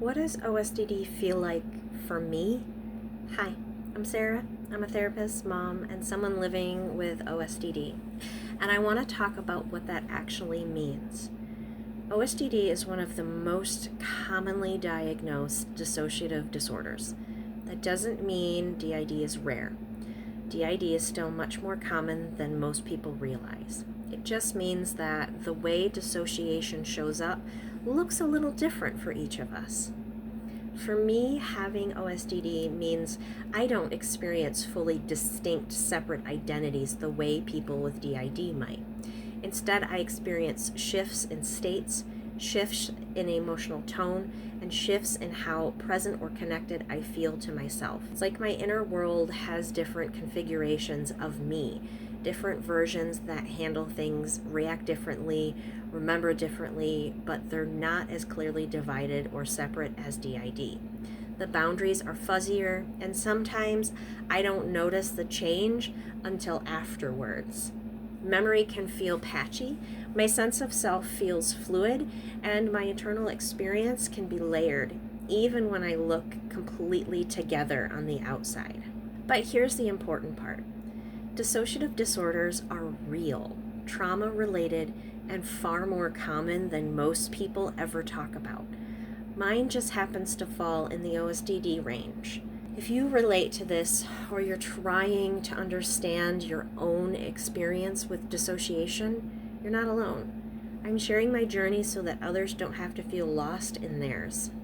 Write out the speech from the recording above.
What does OSDD feel like for me? Hi, I'm Sarah. I'm a therapist, mom, and someone living with OSDD. And I want to talk about what that actually means. OSDD is one of the most commonly diagnosed dissociative disorders. That doesn't mean DID is rare. DID is still much more common than most people realize. It just means that the way dissociation shows up looks a little different for each of us. For me, having OSDD means I don't experience fully distinct, separate identities the way people with DID might. Instead, I experience shifts in states, shifts in emotional tone, and shifts in how present or connected I feel to myself. It's like my inner world has different configurations of me, different versions that handle things, react differently, remember differently, but they're not as clearly divided or separate as DID. The boundaries are fuzzier, and sometimes I don't notice the change until afterwards. Memory can feel patchy, my sense of self feels fluid, and my internal experience can be layered, even when I look completely together on the outside. But here's the important part. Dissociative disorders are real, trauma-related, and far more common than most people ever talk about. Mine just happens to fall in the OSDD range. If you relate to this, or you're trying to understand your own experience with dissociation, you're not alone. I'm sharing my journey so that others don't have to feel lost in theirs.